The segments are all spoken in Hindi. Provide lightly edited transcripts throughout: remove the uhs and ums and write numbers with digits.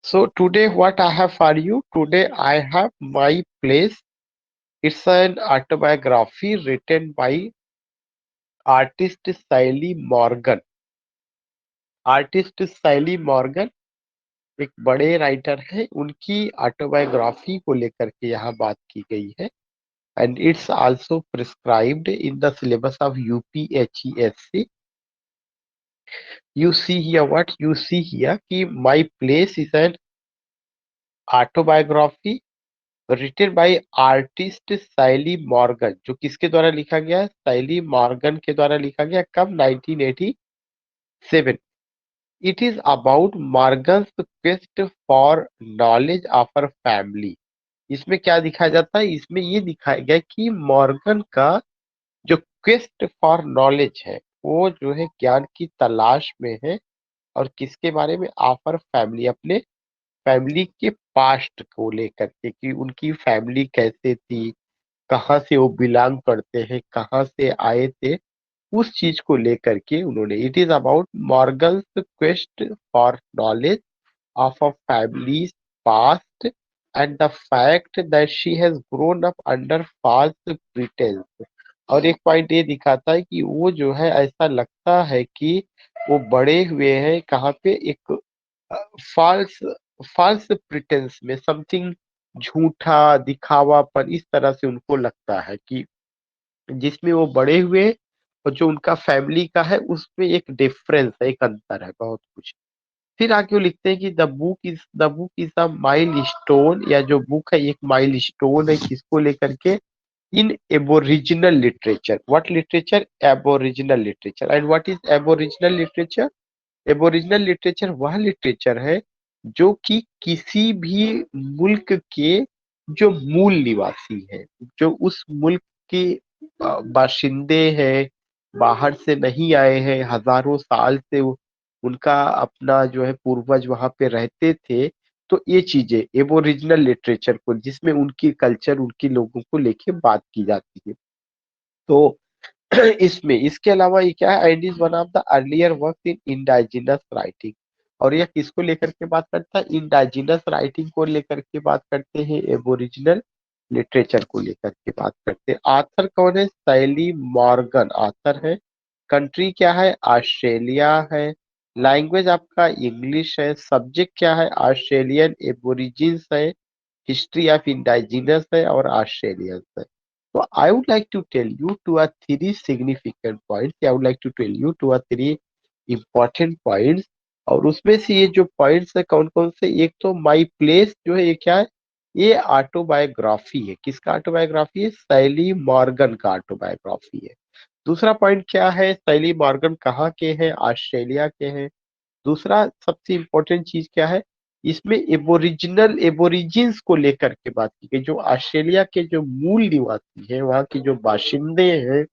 So today what I have for you, today I have My Place. It's an autobiography written by artist Sally Morgan. Artist Sally Morgan एक बड़े राइटर है, उनकी ऑटोबायोग्राफी को लेकर के यहाँ बात की गई है। And it's also prescribed in the syllabus of UPHESC. You see here what you see here कि my place is an autobiography written by artist Sally Morgan, जो किसके द्वारा लिखा गया है? सैली मॉर्गन के द्वारा लिखा गया। कब? 1987। It is about Morgan's quest for knowledge of her family. इसमें क्या दिखाया जाता है? इसमें ये दिखाया गया कि मॉर्गन का जो क्वेस्ट फॉर नॉलेज है, वो जो है ज्ञान की तलाश में है। और किसके बारे में? ऑफर फैमिली, अपने फैमिली के पास्ट को लेकर के, कि उनकी फैमिली कैसे थी, कहाँ से वो बिलोंग करते हैं, कहाँ से आए थे, उस चीज को लेकर के उन्होंने। It is about Morgan's quest for knowledge of a family's past and the fact that she has grown up under false pretense। और एक पॉइंट ये दिखाता है कि वो जो है, ऐसा लगता है कि वो बड़े हुए हैं कहाँ पे? एक फॉल्स फॉल्स प्रिटेंस में, समथिंग झूठा दिखावापन, इस तरह से उनको लगता है कि जिसमें वो बड़े हुए और जो उनका फैमिली का है उसमें एक डिफरेंस है, एक अंतर है बहुत कुछ। फिर आगे वो लिखते हैं कि the book is a mile stone, या जो बुक है एक माइल स्टोन है, किसको लेकर के? In Aboriginal literature. What literature? Aboriginal literature. And what is Aboriginal literature? Aboriginal literature वह लिटरेचर है जो कि किसी भी मुल्क के जो मूल निवासी है, जो उस मुल्क के बाशिंदे हैं, बाहर से नहीं आए हैं, हजारों साल से उनका अपना जो है पूर्वज वहां पे रहते थे। तो ये चीजें एबोरिजिनल लिटरेचर को, जिसमें उनकी कल्चर, उनकी लोगों को लेके बात की जाती है। तो इसमें इसके अलावा ये क्या है? And is one of the earlier work in indigenous writing. और यह किसको लेकर के बात करता है? इंडाइजिनस राइटिंग को लेकर के बात करते हैं, एबोरिजिनल लिटरेचर को लेकर के बात करते हैं। आथर कौन है? सैली मॉर्गन आथर है। कंट्री क्या है? ऑस्ट्रेलिया है। लैंग्वेज आपका इंग्लिश है। सब्जेक्ट क्या है? ऑस्ट्रेलियन एबोरिजिन्स है। हिस्ट्री ऑफ इंडाइजिनस है और ऑस्ट्रेलियंस है। So I would like to tell you two or three significant points. I would like to tell you two or three important points। और उसमें से ये जो पॉइंट्स है कौन कौन से? एक तो माई प्लेस जो है, ये क्या है? ये ऑटोबायोग्राफी है। किसका ऑटोबायोग्राफी है? सैली मॉर्गन का ऑटोबायोग्राफी है। दूसरा पॉइंट क्या है? सैली मॉर्गन कहाँ के हैं? ऑस्ट्रेलिया के हैं। दूसरा सबसे इम्पोर्टेंट चीज क्या है? इसमें एबोरिजिनल एबोरिजिन्स को लेकर के बात की गई, जो ऑस्ट्रेलिया के जो मूल निवासी हैं, वहाँ के जो बाशिंदे हैं,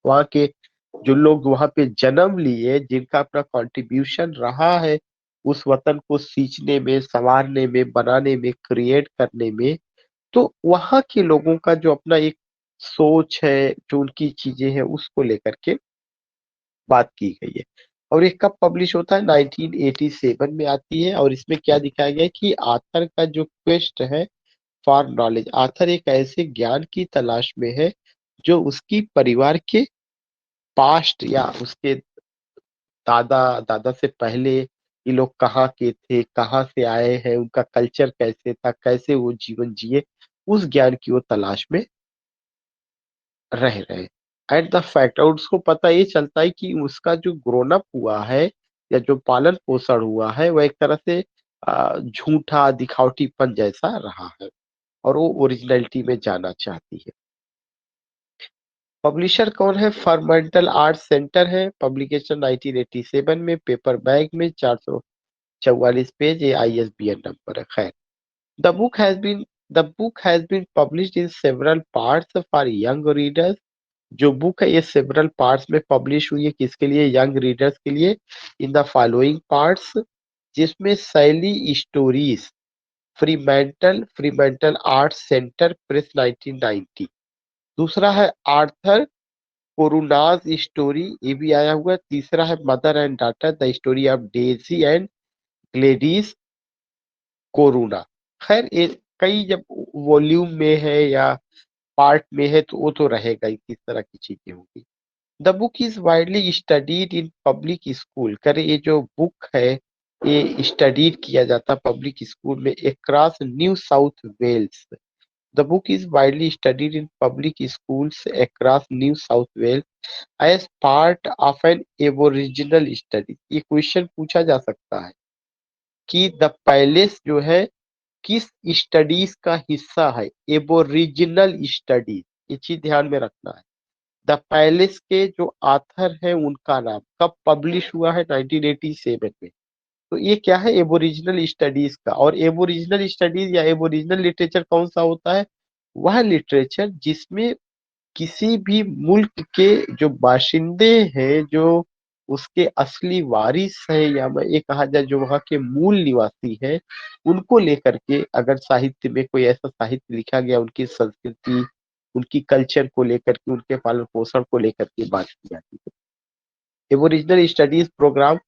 वहाँ के जो लोग वहाँ पे जन्म लिए, जिनका अपना कंट्रीब्यूशन रहा है उस वतन को सींचने में, संवारने में, बनाने में, क्रिएट करने में। तो वहाँ के लोगों का जो अपना एक सोच है, जो उनकी चीजें हैं, उसको लेकर के बात की गई है। और ये कब पब्लिश होता है? 1987 में आती है। और इसमें क्या दिखाया गया है कि आथर का जो क्वेस्ट है फॉर नॉलेज, आथर एक ऐसे ज्ञान की तलाश में है जो उसकी परिवार के पास्ट, या उसके दादा दादा से पहले ये लोग कहाँ के थे, कहाँ से आए हैं, उनका कल्चर कैसे था, कैसे वो जीवन जिए, उस ज्ञान की वो तलाश में रह रहे। एट द फैक्ट, और उसको पता ये चलता है कि उसका जो ग्रोन अप हुआ है, या जो पालन पोषण हुआ है, वह एक तरह से झूठा दिखावटीपन जैसा रहा है, और वो ओरिजिनलिटी में जाना चाहती है। पब्लिशर कौन है? फर्मेंटल आर्ट सेंटर है। पब्लिकेशन 1987 में, पेपर बैग में, 444 पेज, ये आईएसबीएन नंबर है। खैर, the book has been the book has been published in several parts for young readers. जो बुक है ये सेवरल पार्ट्स में पब्लिश हुई है। किसके लिए? यंग रीडर्स के लिए। इन द फॉलोइंग पार्ट्स, जिसमें सैली स्टोरीज, फ्रीमेंटल आर्ट सेंटर प्रेस 1990। दूसरा है आर्थर कोरुनाज स्टोरी, ये भी आया हुआ है। तीसरा है mother and daughter, the story of Daisy and Gladys Corunna. खैर ये कई जब वॉल्यूम में है या पार्ट में है तो वो तो रहेगा ही, किस तरह की चीजें होंगी। The book is widely studied in public school. करे ये जो बुक है ये स्टडीड किया जाता पब्लिक स्कूल में across New South Wales. The book is widely studied in public schools across New South Wales as part of an Aboriginal study. ये क्वेश्चन पूछा जा सकता है कि द पैलेस जो है किस स्टडीज का हिस्सा है, एबोरिजिनल स्टडीज। ये चीज ध्यान में रखना है। द पैलेस के जो आथर है उनका नाम कब पब्लिश हुआ है, 1987 में। तो ये क्या है, एबोरिजिनल स्टडीज का। और एबोरिजिनल स्टडीज या एबोरिजिनल लिटरेचर कौन सा होता है, वह लिटरेचर जिसमें किसी भी मुल्क के जो बाशिंदे हैं, जो उसके असली वारिस है, या मैं ये कहा जाए जो वहाँ के मूल निवासी है, उनको लेकर के अगर साहित्य में कोई ऐसा साहित्य लिखा गया, उनकी संस्कृति, उनकी कल्चर को लेकर के, उनके पालन पोषण को लेकर के बात की जाती है। Aboriginal studies program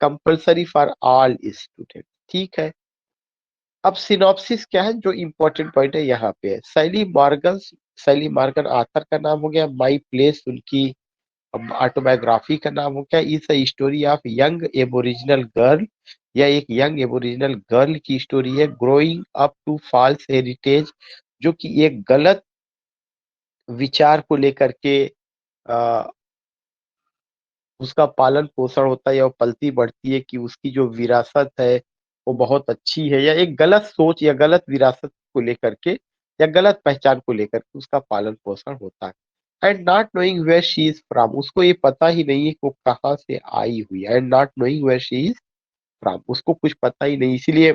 compulsory for all student. ठीक है। अब सिनॉप्सिस क्या है, जो इम्पोर्टेंट पॉइंट है यहाँ पे है। सैली मॉर्गन आथर का नाम हो गया। माई प्लेस उनकी ऑटोबायोग्राफी का नाम हो गया। इस story of young Aboriginal girl, यह एक यंग एबोरिजिनल गर्ल की स्टोरी है, growing up to false heritage, जो कि एक गलत विचार को लेकर के आ, उसका पालन पोषण होता है, या वो पलती बढ़ती है कि उसकी जो विरासत है वो बहुत अच्छी है, या एक गलत सोच या गलत विरासत को लेकर के या गलत पहचान को लेकर के उसका पालन पोषण होता है। And not knowing where she is from, उसको ये पता ही नहीं है कि वो कहाँ से आई हुई है। And not knowing where she is from, उसको कुछ पता ही नहीं, इसीलिए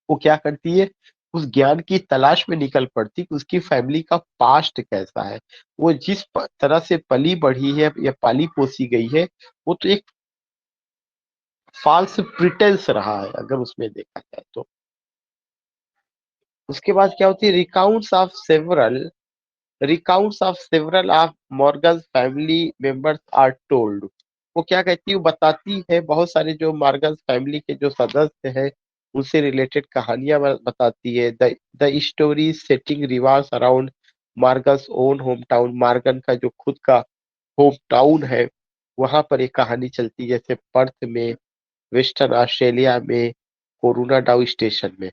वो क्या करती है, उस ज्ञान की तलाश में निकल पड़ती कि उसकी फैमिली का पास्ट कैसा है। वो जिस तरह से पली बढ़ी है या पाली पोसी गई है, वो तो एक फॉल्स प्रिटेंस रहा है अगर उसमें देखा जाए तो। उसके बाद क्या होती है, recounts of several of Morgan family members are told. वो क्या कहती है, वो बताती है बहुत सारे जो मॉर्गन फैमिली के जो सदस्य हैं उनसे रिलेटेड कहानियां बताती है। The story setting revolves around Morgan's own home town, Morgan का जो खुद का होम टाउन है वहां पर एक कहानी चलती है, जैसे पर्थ में, वेस्टर्न ऑस्ट्रेलिया में, कोरोनाडाउ स्टेशन में।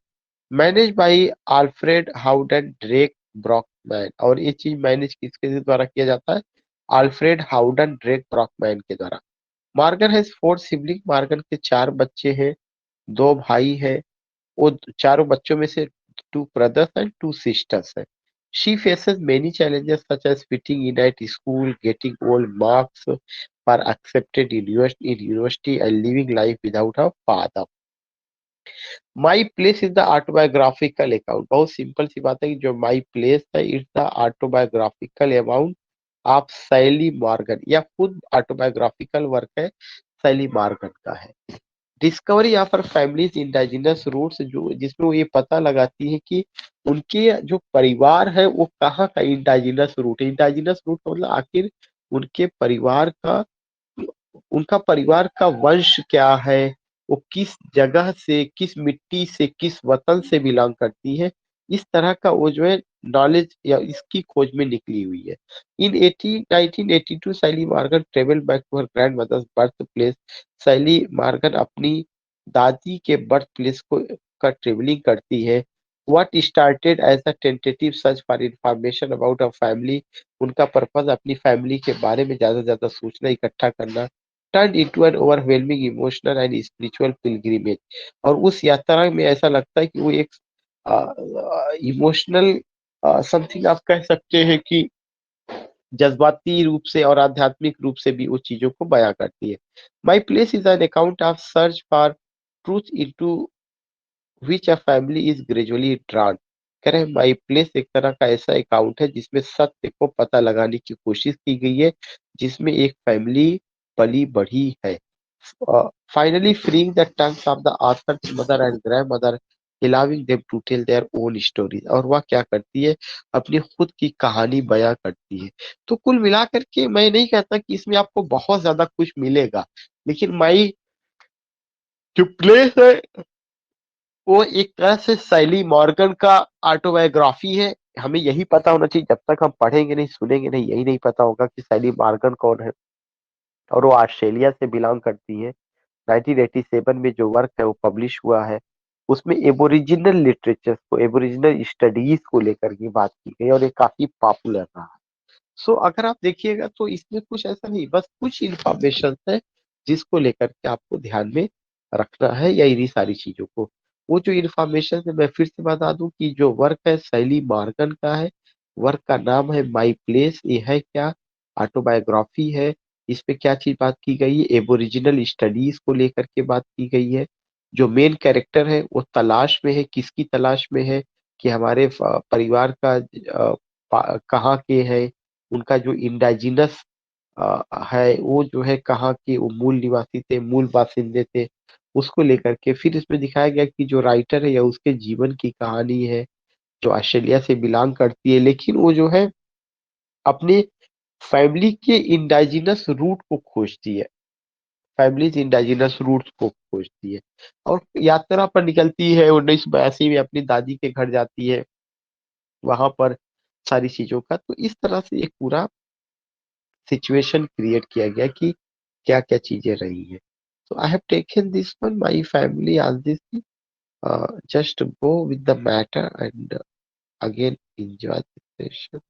Manage by Alfred Howden Drake Brockman, और ये चीज मैनेज किसके द्वारा किया जाता है, आल्फ्रेड हाउडन ड्रेक ब्रॉकमैन के द्वारा। मॉर्गन हैज 4 सिबलिंग, मॉर्गन के 4 बच्चे हैं, 2 भाई हैं। वो चारों बच्चों में से 2 ब्रदर्स एंड 2 सिस्टर्स हैं। She faces many challenges such as fitting in at school, getting all marks for accepted in university and living life without her father. My place is the autobiographical account, बहुत सिंपल सी बात है कि जो माई प्लेस है it's the autobiographical account of Sally Morgan, या खुद ऑटोबायोग्राफिकल वर्क है सैली मॉर्गन का है। Discovery of her family's indigenous roots, जो जिसमें वो ये पता लगाती है कि उनके जो परिवार है वो कहाँ का इंडाइजिनस रूट है। इंडाइजिनस रूट का मतलब आखिर उनके परिवार का, उनका परिवार का वंश क्या है, वो किस जगह से, किस मिट्टी से, किस वतन से बिलोंग करती है। इस तरह का वो जो है नॉलेज या इसकी खोज में निकली हुई है। In 1982 Sally Morgan travel back to her grandmother's birth place. Sally Morgan अपनी दादी के बर्थ प्लेस को का ट्रेवलिंग करती है। What started as a tentative search for information about a family, उनका पर्पज अपनी फैमिली के बारे में ज्यादा से ज्यादा सूचना इकट्ठा करना, turn into an overwhelming emotional and spiritual pilgrimage. और उस यात्रा में ऐसा लगता है कि वो एक इमोशनल समथिंग आप कह सकते हैं कि जज्बाती रूप से और आध्यात्मिक रूप से भी वो चीजों को बयां करती है। माई place is an account of search for truth into which a family is gradually drawn. कह रहे हैं माई प्लेस एक तरह का ऐसा अकाउंट है जिसमें सत्य को पता लगाने की कोशिश की गई है, जिसमें एक फैमिली पली बढ़ी है। Finally freeing the tongues of the author's mother and grand mother, allowing them to tell their own stories। और वह क्या करती है, अपनी खुद की कहानी बयां करती है। तो कुल मिलाकर के मैं नहीं कहता कि इसमें आपको बहुत ज्यादा कुछ मिलेगा, लेकिन माई जो प्लेस है वो एक तरह से सैली मॉर्गन का ऑटोबायोग्राफी है। हमें यही पता होना चाहिए, जब तक हम पढ़ेंगे नहीं सुनेंगे नहीं, यही नहीं पता होगा कि सैली मॉर्गन कौन है। और वो ऑस्ट्रेलिया से बिलोंग करती है। 1987 में जो वर्क है वो पब्लिश हुआ है। उसमें एबोरिजिनल लिटरेचर को, एबोरिजिनल स्टडीज को लेकर के बात की गई और ये काफी पॉपुलर रहा। सो अगर आप देखिएगा तो इसमें कुछ ऐसा नहीं, बस कुछ इंफॉर्मेशन है जिसको लेकर के आपको ध्यान में रखना है, या इन्हीं सारी चीजों को। वो जो इंफॉर्मेशन है मैं फिर से बता दूं कि जो वर्क है सैली मॉर्गन का है। वर्क का नाम है माई प्लेस। ये है क्या? ऑटोबायोग्राफी है। इस पे क्या चीज बात की गई है? एबोरिजिनल स्टडीज को लेकर के बात की गई है। जो मेन कैरेक्टर है वो तलाश में है, किसकी तलाश में है? कि हमारे परिवार का कहाँ के है, उनका जो इंडाजिनस है वो जो है कहाँ के वो मूल निवासी थे, मूल बासिंदे थे। उसको लेकर के फिर इसमें दिखाया गया कि जो राइटर है या उसके जीवन की कहानी है, जो ऑस्ट्रेलिया से बिलोंग करती है, लेकिन वो जो है अपने फैमिली के इंडाजिनस रूट को खोजती है। फैमिलीज इंडाजिनस रूट्स को खोजती है और यात्रा पर निकलती है। 1982 में अपनी दादी के घर जाती है, वहां पर सारी चीजों का तो इस तरह से एक पूरा सिचुएशन क्रिएट किया गया कि क्या क्या चीजें रही है। So I have taken this one. My family asked this. Just go with the matter and again enjoy the session.